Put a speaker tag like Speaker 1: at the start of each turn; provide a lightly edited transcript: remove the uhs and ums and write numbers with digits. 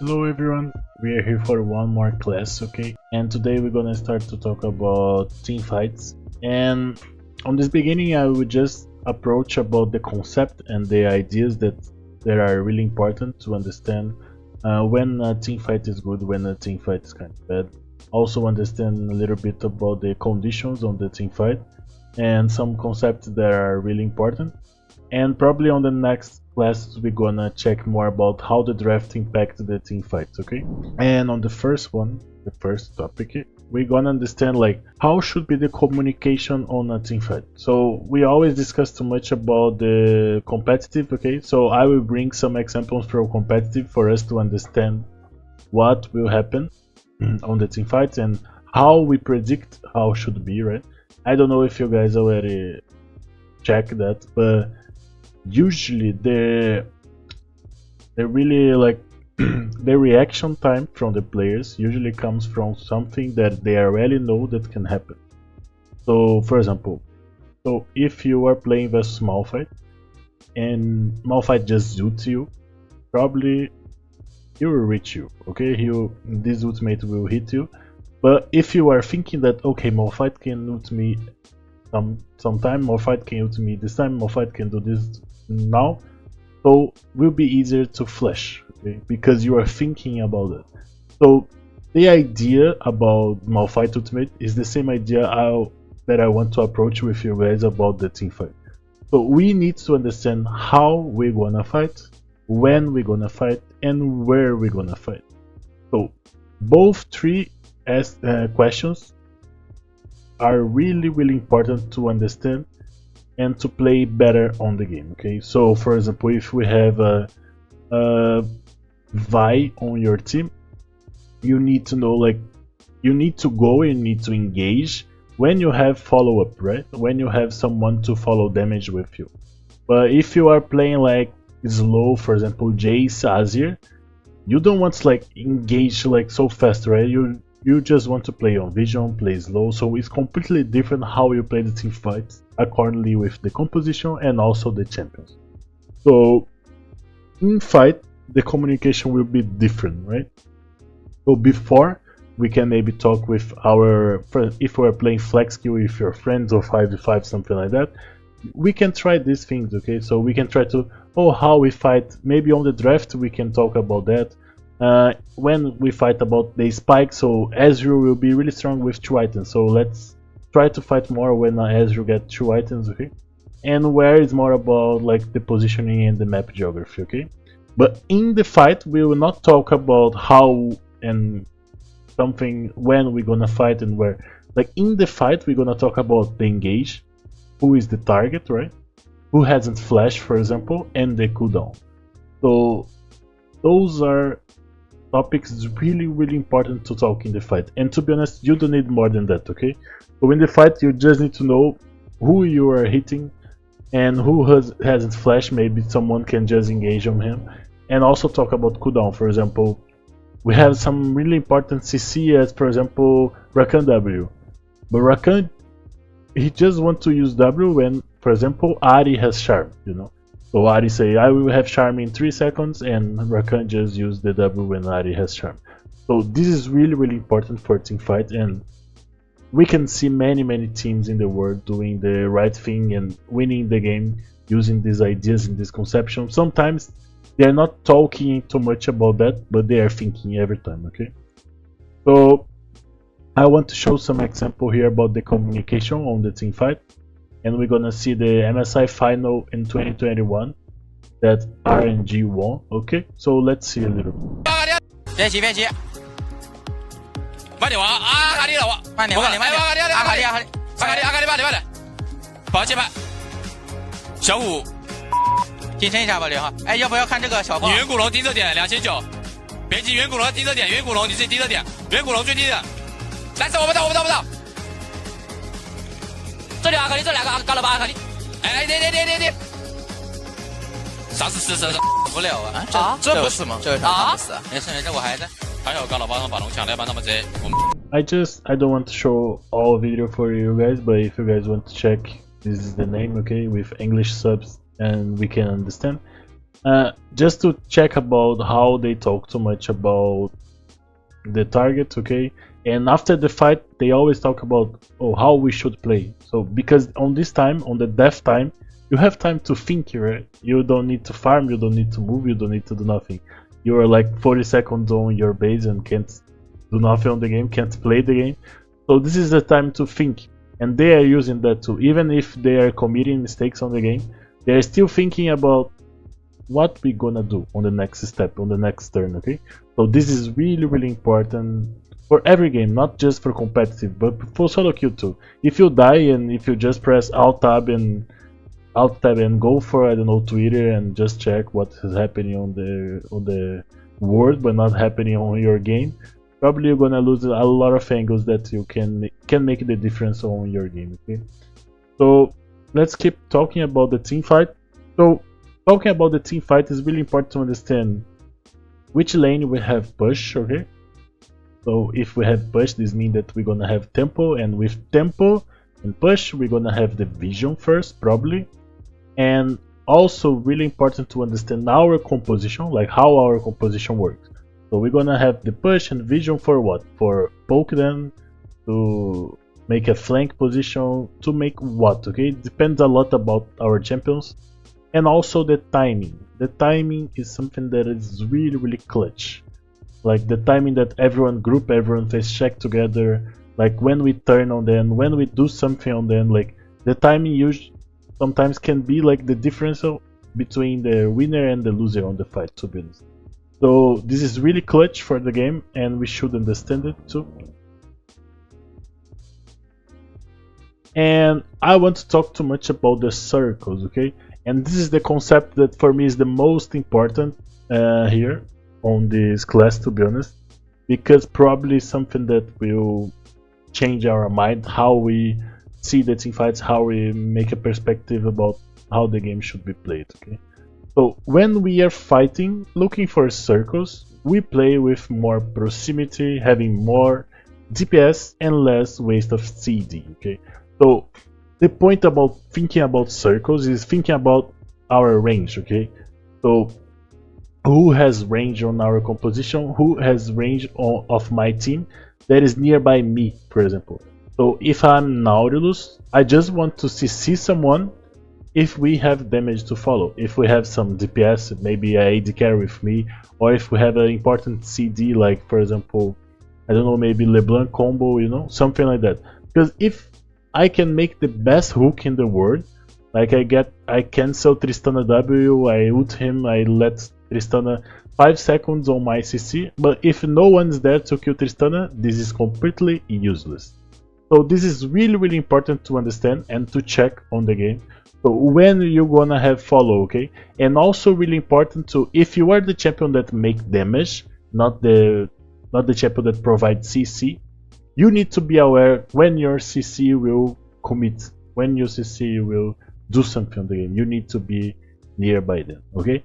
Speaker 1: Hello everyone, we are here for one more class, okay? And today we're gonna start to talk about team fights. And on this beginning I will just approach about the concept and the ideas that are really important to understand when a team fight is good, when a team fight is kind of bad. Also understand a little bit about the conditions on the team fight and some concepts that are really important. And probably on the next classes we're gonna check more about how the draft impacts the team fights, okay? And on the first one, the first topic, we're gonna understand like how should be the communication on a team fight. So we always discuss too much about the competitive, okay? So I will bring some examples from competitive for us to understand what will happen on the team fights and how we predict how should be, right? I don't know if you guys already check that, but usually the really like the reaction time from the players usually comes from something that they already know that can happen. So for example, so if you are playing versus Malphite and Malphite just ults you, probably he will reach you, okay? This ultimate will hit you. But if you are thinking that okay, Malphite can ult me sometime, Malphite can ult me this time, Malphite can do this now, so will be easier to flash, okay? Because you are thinking about it. So the idea about Malphite ultimate is the same idea that I want to approach with you guys about the team fight. So we need to understand how we're gonna fight, when we're gonna fight, and where we're gonna fight. So both three questions are really important to understand and to play better on the game, okay? So for example, if we have a Vi on your team, you need to know like you need to go and you need to engage when you have follow-up, right? When you have someone to follow damage with you. But if you are playing like slow, for example Jace, Azir, you don't want to like engage like so fast, right? You just want to play on vision, play slow, so it's completely different how you play the team fights accordingly with the composition and also the champions. So in fight, the communication will be different, right? So before, we can maybe talk with our friends, if we're playing flex queue with your friends or 5v5, something like that, we can try these things, okay? So we can try to, how we fight, maybe on the draft we can talk about that. When we fight about the spike, so Ezreal will be really strong with 2 items, so let's try to fight more when Ezreal get 2 items, okay? And where is more about like the positioning and the map geography, okay? But in the fight we will not talk about how and something when we're gonna fight and where. Like in the fight we're gonna talk about the engage, who is the target, right? Who hasn't flashed, for example, and the cooldown. So those are topics is really important to talk in the fight, and to be honest you don't need more than that, okay? So in the fight you just need to know who you are hitting and who hasn't flashed. Maybe someone can just engage on him, and also talk about cooldown. For example, we have some really important CC as for example Rakan W, but Rakan, he just want to use W when for example Ahri has charm, you know. So Ahri say, I will have charm in 3 seconds, and Rakan just use the W when Ahri has charm. So this is really important for team fight, and we can see many teams in the world doing the right thing and winning the game using these ideas and this conception. Sometimes they're not talking too much about that, but they are thinking every time, okay? So I want to show some example here about the communication on the team fight. And we're gonna see the MSI final in 2021 that RNG won. Okay, so let's see a little.
Speaker 2: 别急，慢点玩啊！阿卡丽了我，慢点，阿卡丽，慢点，保气慢，小五，谨慎一下吧，刘浩。哎，要不要看这个小炮？你远古龙盯着点2900，别急，远古龙盯着点，远古龙你自己盯着点，远古龙最低的。来，我不到。这里阿卡丽，这2个高了吧？阿卡丽，哎，跌，啥是不了啊？这不是吗？这啊？没事，我还在。还有高老八上把龙抢来把他们贼。
Speaker 1: I don't want to show all video for you guys, but if you guys want to check, this is the name, okay, with English subs and we can understand. just to check about how they talk too much about the target, okay? And after the fight, they always talk about how we should play. So because on this time, on the death time, you have time to think, right? You don't need to farm, you don't need to move, you don't need to do nothing. You are like 40 seconds on your base and can't do nothing on the game, can't play the game. So this is the time to think, and they are using that too. Even if they are committing mistakes on the game, they are still thinking about what we're gonna do on the next step, on the next turn, okay? So this is really important for every game, not just for competitive, but for solo queue too. If you die and if you just press Alt tab and go for, I don't know, Twitter and just check what is happening on the world but not happening on your game, probably you're gonna lose a lot of angles that you can make the difference on your game, okay? So let's keep talking about the team fight. So talking about the team fight is really important to understand which lane we have push, okay? So if we have push, this means that we're gonna have tempo, and with tempo and push, we're gonna have the vision first, probably. And also really important to understand our composition, like how our composition works. So we're gonna have the push and vision for what? For poke them, to make a flank position, to make what, okay? It depends a lot about our champions. And also the timing. The timing is something that is really clutch. Like the timing that everyone face check together, like when we turn on them, when we do something on them, like the timing usually sometimes can be like the difference between the winner and the loser on the fight, to be honest. So this is really clutch for the game, and we should understand it too. And I want to talk too much about the circles, okay? And this is the concept that for me is the most important here on this class, to be honest, because probably something that will change our mind, how we see the team fights, how we make a perspective about how the game should be played, okay? So when we are fighting, looking for circles, we play with more proximity, having more DPS and less waste of CD, okay? So the point about thinking about circles is thinking about our range, okay? So who has range on our composition, who has range of my team that is nearby me, for example. So if I'm Nautilus, I just want to CC someone if we have damage to follow. If we have some DPS, maybe a AD carry with me, or if we have an important CD, like for example, I don't know, maybe LeBlanc combo, you know, something like that. Because if I can make the best hook in the world, like I cancel Tristana W, I ult him, I let Tristana 5 seconds on my CC, but if no one's there to kill Tristana, this is completely useless. So this is really important to understand and to check on the game. So when you're gonna have follow, okay? And also really important to, if you are the champion that make damage, not the champion that provides CC, you need to be aware when your CC will commit, when your CC will do something on the game. You need to be nearby them, okay?